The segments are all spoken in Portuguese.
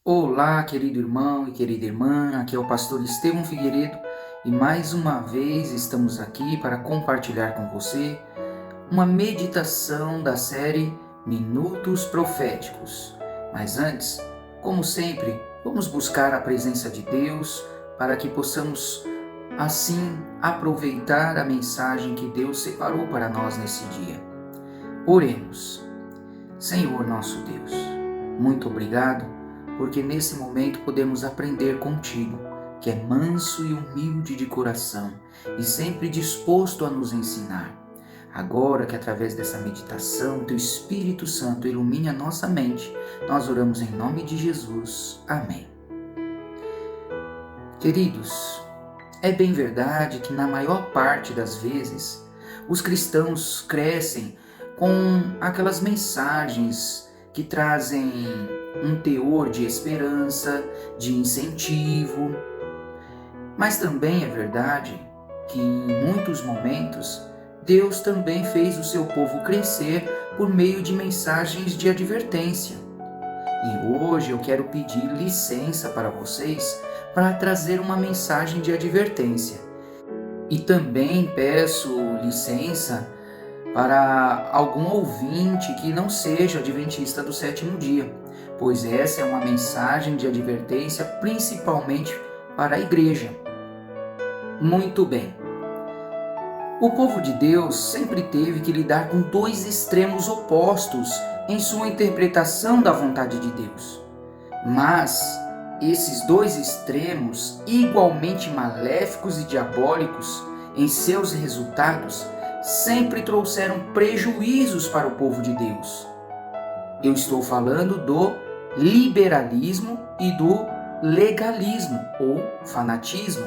Olá, querido irmão e querida irmã, aqui é o pastor Estevão Figueiredo e mais uma vez estamos aqui para compartilhar com você uma meditação da série Minutos Proféticos. Mas antes, como sempre, vamos buscar a presença de Deus para que possamos assim aproveitar a mensagem que Deus separou para nós nesse dia. Oremos. Senhor nosso Deus, muito obrigado, porque nesse momento podemos aprender contigo, que é manso e humilde de coração e sempre disposto a nos ensinar. Agora que através dessa meditação, teu Espírito Santo ilumine a nossa mente, nós oramos em nome de Jesus. Amém. Queridos, é bem verdade que na maior parte das vezes, os cristãos crescem com aquelas mensagens que trazem um teor de esperança, de incentivo. Mas também é verdade que em muitos momentos Deus também fez o seu povo crescer por meio de mensagens de advertência. E hoje eu quero pedir licença para vocês para trazer uma mensagem de advertência. E também peço licença para algum ouvinte que não seja adventista do sétimo dia, pois essa é uma mensagem de advertência principalmente para a igreja. Muito bem. O povo de Deus sempre teve que lidar com dois extremos opostos em sua interpretação da vontade de Deus. Mas esses dois extremos, igualmente maléficos e diabólicos em seus resultados, sempre trouxeram prejuízos para o povo de Deus. Eu estou falando do liberalismo e do legalismo ou fanatismo.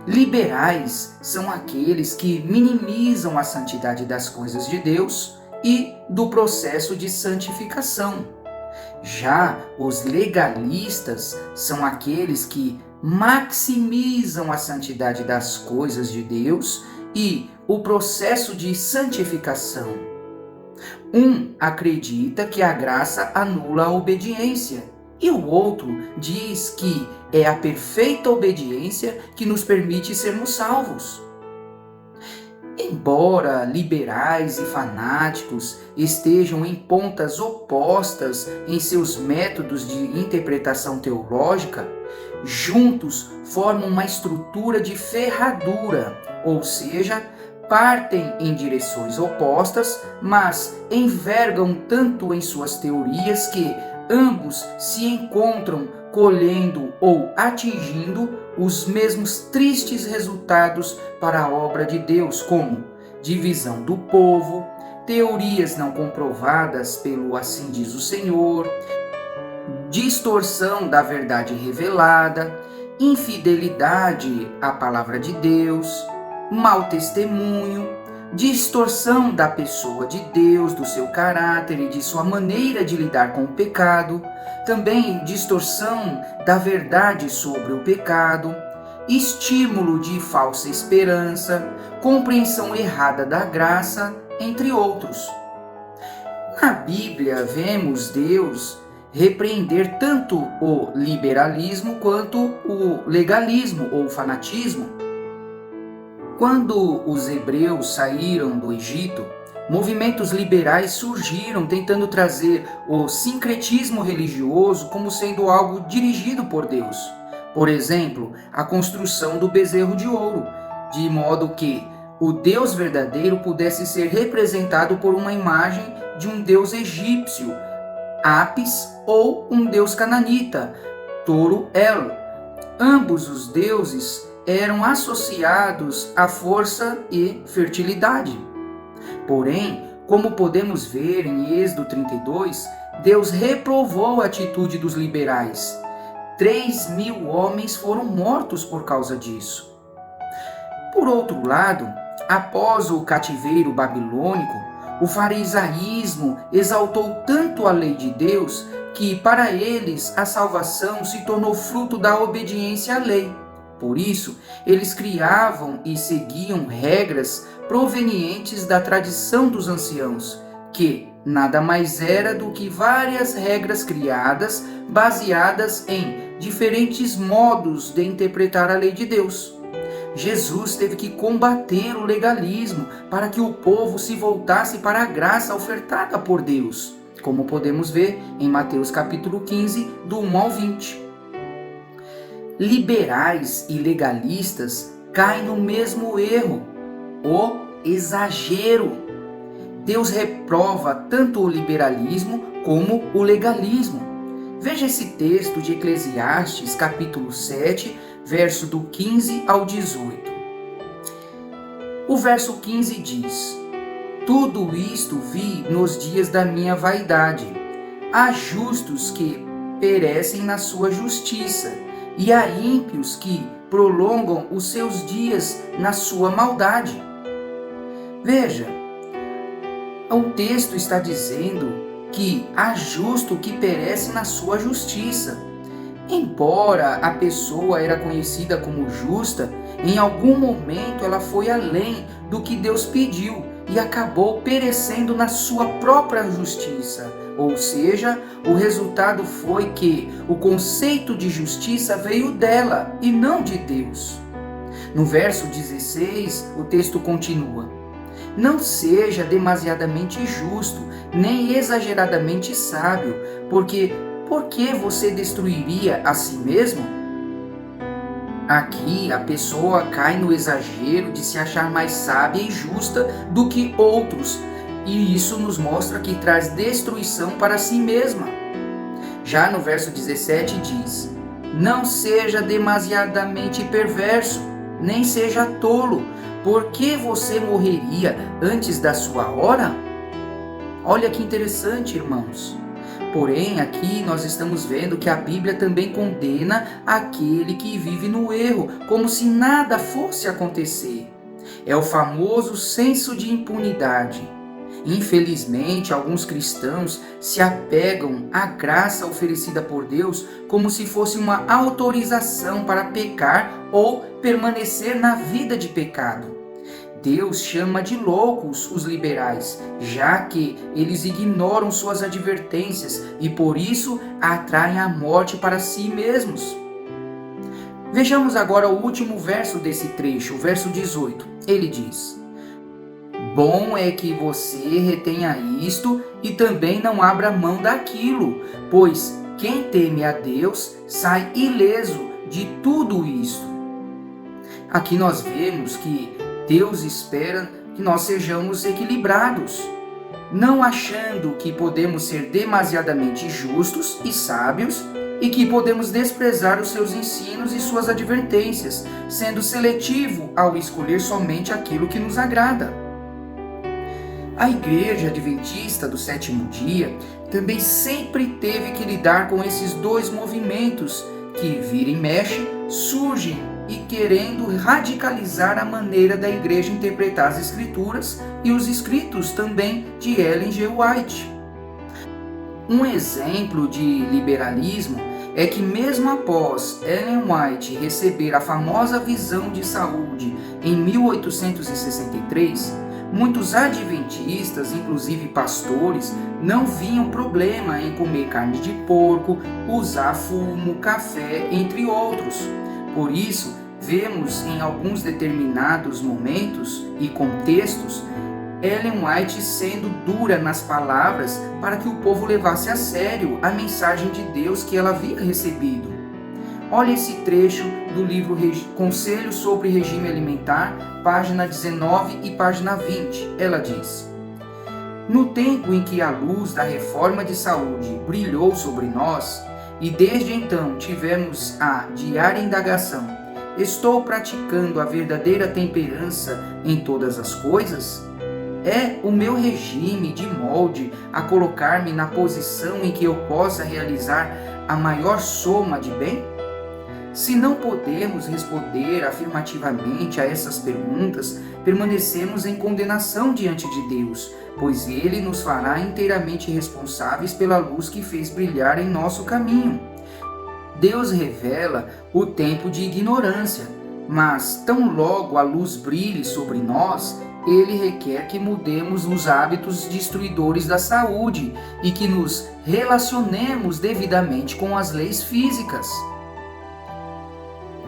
Liberais são aqueles que minimizam a santidade das coisas de Deus e do processo de santificação. Já os legalistas são aqueles que maximizam a santidade das coisas de Deus e o processo de santificação. Um acredita que a graça anula a obediência, e o outro diz que é a perfeita obediência que nos permite sermos salvos. Embora liberais e fanáticos estejam em pontas opostas em seus métodos de interpretação teológica, juntos formam uma estrutura de ferradura, ou seja, partem em direções opostas, mas envergam tanto em suas teorias que ambos se encontram colhendo ou atingindo os mesmos tristes resultados para a obra de Deus, como divisão do povo, teorias não comprovadas pelo assim diz o Senhor, distorção da verdade revelada, infidelidade à palavra de Deus, mau testemunho, distorção da pessoa de Deus, do seu caráter e de sua maneira de lidar com o pecado, também distorção da verdade sobre o pecado, estímulo de falsa esperança, compreensão errada da graça, entre outros. Na Bíblia, vemos Deus repreender tanto o liberalismo quanto o legalismo ou fanatismo. Quando os hebreus saíram do Egito, movimentos liberais surgiram tentando trazer o sincretismo religioso como sendo algo dirigido por Deus. Por exemplo, a construção do bezerro de ouro, de modo que o Deus verdadeiro pudesse ser representado por uma imagem de um deus egípcio, Apis, ou um deus cananita, Touro-El. Ambos os deuses eram associados à força e fertilidade. Porém, como podemos ver em Êxodo 32, Deus reprovou a atitude dos liberais. 3.000 homens foram mortos por causa disso. Por outro lado, após o cativeiro babilônico, o farisaísmo exaltou tanto a lei de Deus que, para eles, a salvação se tornou fruto da obediência à lei. Por isso, eles criavam e seguiam regras provenientes da tradição dos anciãos, que, nada mais era do que várias regras criadas baseadas em diferentes modos de interpretar a lei de Deus. Jesus teve que combater o legalismo para que o povo se voltasse para a graça ofertada por Deus, como podemos ver em Mateus capítulo 15, do 1 ao 20. Liberais e legalistas caem no mesmo erro, o exagero. Deus reprova tanto o liberalismo como o legalismo. Veja esse texto de Eclesiastes, capítulo 7, verso do 15 ao 18. O verso 15 diz: Tudo isto vi nos dias da minha vaidade. Há justos que perecem na sua justiça, e há ímpios que prolongam os seus dias na sua maldade. Veja, o texto está dizendo que há justo que perece na sua justiça. Embora a pessoa era conhecida como justa, em algum momento ela foi além do que Deus pediu e acabou perecendo na sua própria justiça. Ou seja, o resultado foi que o conceito de justiça veio dela e não de Deus. No verso 16, o texto continua: Não seja demasiadamente justo, nem exageradamente sábio, porque por que você destruiria a si mesmo? Aqui a pessoa cai no exagero de se achar mais sábia e justa do que outros, e isso nos mostra que traz destruição para si mesma. Já no verso 17 diz: Não seja demasiadamente perverso, nem seja tolo, porque você morreria antes da sua hora? Olha que interessante, irmãos. Porém, aqui nós estamos vendo que a Bíblia também condena aquele que vive no erro, como se nada fosse acontecer. É o famoso senso de impunidade. Infelizmente, alguns cristãos se apegam à graça oferecida por Deus como se fosse uma autorização para pecar ou permanecer na vida de pecado. Deus chama de loucos os liberais, já que eles ignoram suas advertências e por isso atraem a morte para si mesmos. Vejamos agora o último verso desse trecho, o verso 18. Ele diz: Bom é que você retenha isto e também não abra mão daquilo, pois quem teme a Deus sai ileso de tudo isto. Aqui nós vemos que Deus espera que nós sejamos equilibrados, não achando que podemos ser demasiadamente justos e sábios e que podemos desprezar os seus ensinos e suas advertências, sendo seletivo ao escolher somente aquilo que nos agrada. A Igreja Adventista do Sétimo Dia também sempre teve que lidar com esses dois movimentos que, vira e mexe, surgem e querendo radicalizar a maneira da igreja interpretar as escrituras e os escritos também de Ellen G. White. Um exemplo de liberalismo é que mesmo após Ellen White receber a famosa visão de saúde em 1863, muitos adventistas, inclusive pastores, não viam problema em comer carne de porco, usar fumo, café, entre outros. Por isso, vemos em alguns determinados momentos e contextos Ellen White sendo dura nas palavras para que o povo levasse a sério a mensagem de Deus que ela havia recebido. Olha esse trecho do livro Conselhos sobre Regime Alimentar, página 19 e página 20. Ela diz: No tempo em que a luz da reforma de saúde brilhou sobre nós, e desde então tivemos a diária indagação: estou praticando a verdadeira temperança em todas as coisas? É o meu regime de molde a colocar-me na posição em que eu possa realizar a maior soma de bem? Se não podemos responder afirmativamente a essas perguntas, permanecemos em condenação diante de Deus, pois Ele nos fará inteiramente responsáveis pela luz que fez brilhar em nosso caminho. Deus revela o tempo de ignorância, mas tão logo a luz brilhe sobre nós, ele requer que mudemos os hábitos destruidores da saúde e que nos relacionemos devidamente com as leis físicas.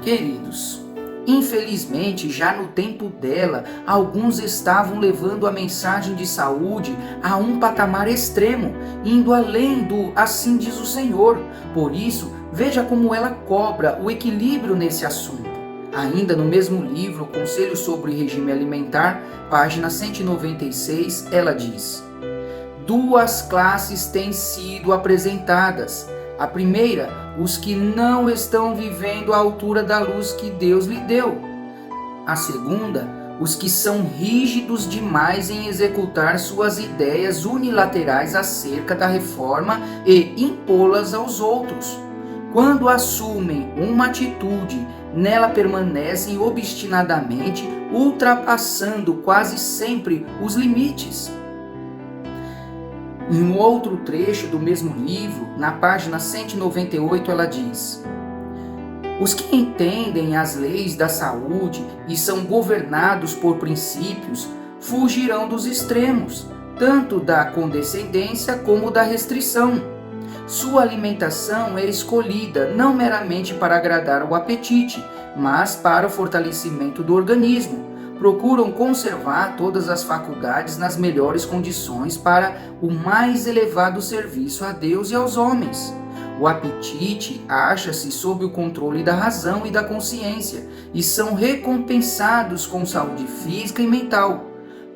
Queridos, infelizmente, já no tempo dela, alguns estavam levando a mensagem de saúde a um patamar extremo, indo além do assim diz o Senhor. Por isso, veja como ela cobra o equilíbrio nesse assunto. Ainda no mesmo livro, Conselhos sobre Regime Alimentar, página 196, ela diz: duas classes têm sido apresentadas. A primeira, os que não estão vivendo à altura da luz que Deus lhe deu. A segunda, os que são rígidos demais em executar suas ideias unilaterais acerca da reforma e impô-las aos outros. Quando assumem uma atitude, nela permanecem obstinadamente, ultrapassando quase sempre os limites. Em um outro trecho do mesmo livro, na página 198, ela diz: os que entendem as leis da saúde e são governados por princípios fugirão dos extremos, tanto da condescendência como da restrição. Sua alimentação é escolhida não meramente para agradar o apetite, mas para o fortalecimento do organismo. Procuram conservar todas as faculdades nas melhores condições para o mais elevado serviço a Deus e aos homens. O apetite acha-se sob o controle da razão e da consciência e são recompensados com saúde física e mental,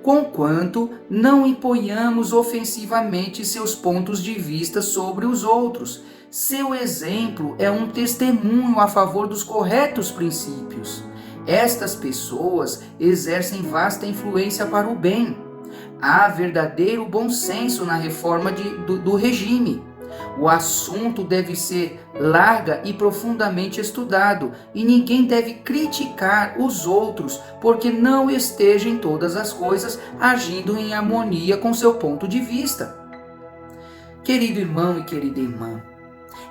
conquanto não imponhamos ofensivamente seus pontos de vista sobre os outros. Seu exemplo é um testemunho a favor dos corretos princípios. Estas pessoas exercem vasta influência para o bem. Há verdadeiro bom senso na reforma do regime. O assunto deve ser larga e profundamente estudado, e ninguém deve criticar os outros porque não esteja em todas as coisas agindo em harmonia com seu ponto de vista. Querido irmão e querida irmã,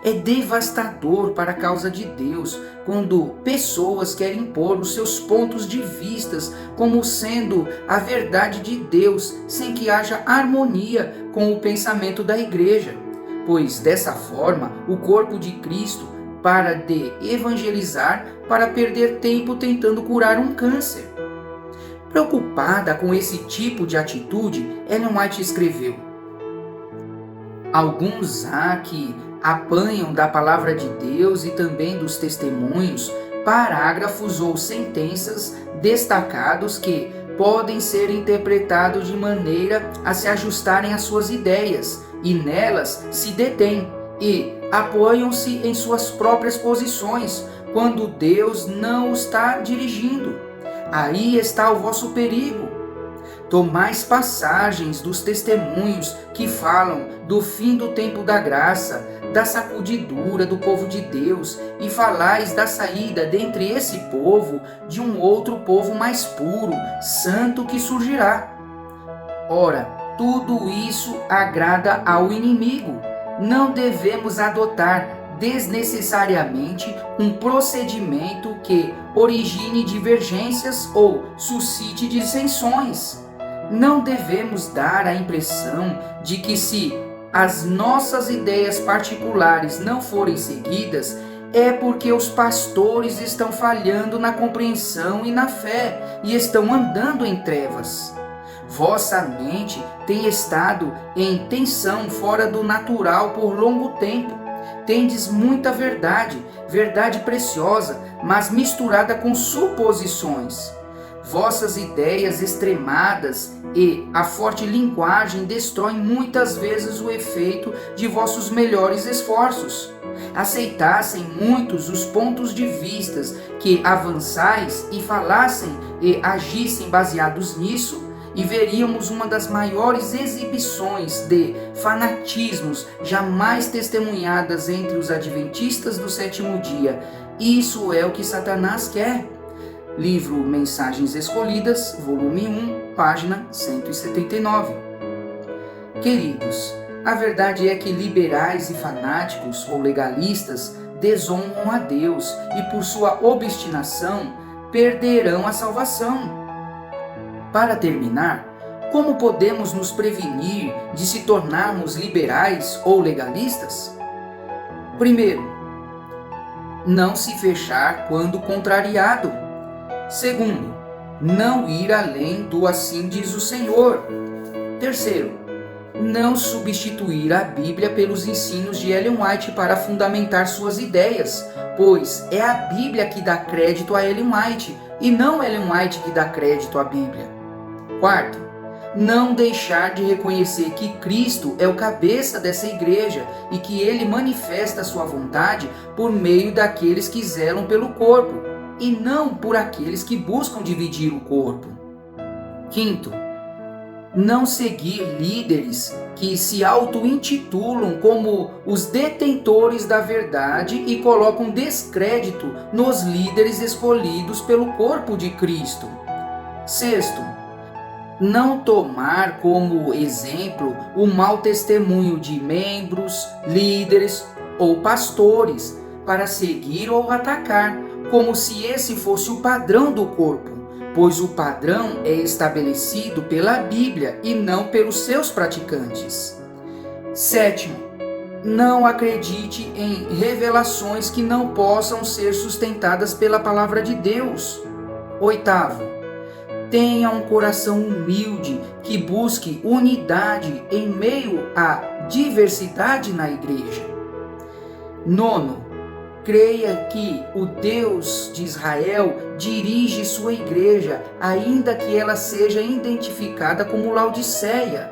é devastador para a causa de Deus quando pessoas querem impor os seus pontos de vistas como sendo a verdade de Deus, sem que haja harmonia com o pensamento da igreja. Pois dessa forma, o corpo de Cristo para de evangelizar para perder tempo tentando curar um câncer. Preocupada com esse tipo de atitude, Ellen White escreveu: alguns há que apanham da palavra de Deus e também dos testemunhos parágrafos ou sentenças destacados que podem ser interpretados de maneira a se ajustarem às suas ideias, e nelas se detêm e apoiam-se em suas próprias posições, quando Deus não os está dirigindo. Aí está o vosso perigo. Tomais passagens dos testemunhos que falam do fim do tempo da graça, da sacudidura do povo de Deus, e falais da saída dentre esse povo de um outro povo mais puro, santo que surgirá. Ora, tudo isso agrada ao inimigo. Não devemos adotar desnecessariamente um procedimento que origine divergências ou suscite dissensões. Não devemos dar a impressão de que se as nossas ideias particulares não forem seguidas, é porque os pastores estão falhando na compreensão e na fé e estão andando em trevas. Vossa mente tem estado em tensão fora do natural por longo tempo. Tendes muita verdade, verdade preciosa, mas misturada com suposições. Vossas ideias extremadas e a forte linguagem destroem muitas vezes o efeito de vossos melhores esforços. Aceitassem muitos os pontos de vistas que avançais e falassem e agissem baseados nisso, e veríamos uma das maiores exibições de fanatismos jamais testemunhadas entre os adventistas do sétimo dia. Isso é o que Satanás quer. Livro Mensagens Escolhidas, volume 1, página 179. Queridos, a verdade é que liberais e fanáticos ou legalistas desonram a Deus e por sua obstinação perderão a salvação. Para terminar, como podemos nos prevenir de se tornarmos liberais ou legalistas? Primeiro, não se fechar quando contrariado. Segundo, não ir além do assim diz o Senhor. Terceiro, não substituir a Bíblia pelos ensinos de Ellen White para fundamentar suas ideias, pois é a Bíblia que dá crédito a Ellen White e não Ellen White que dá crédito à Bíblia. Quarto, não deixar de reconhecer que Cristo é o cabeça dessa igreja e que ele manifesta sua vontade por meio daqueles que zelam pelo corpo e não por aqueles que buscam dividir o corpo. Quinto, não seguir líderes que se auto-intitulam como os detentores da verdade e colocam descrédito nos líderes escolhidos pelo corpo de Cristo. Sexto, não tomar como exemplo o mau testemunho de membros, líderes ou pastores para seguir ou atacar, como se esse fosse o padrão do corpo, pois o padrão é estabelecido pela Bíblia e não pelos seus praticantes. Sétimo, não acredite em revelações que não possam ser sustentadas pela palavra de Deus. Oitavo, tenha um coração humilde que busque unidade em meio à diversidade na igreja. Nono, creia que o Deus de Israel dirige sua igreja, ainda que ela seja identificada como Laodiceia.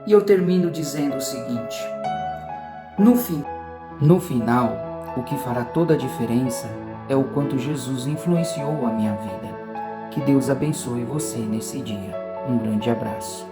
E eu termino dizendo o seguinte: no final, o que fará toda a diferença é o quanto Jesus influenciou a minha vida. Que Deus abençoe você nesse dia. Um grande abraço.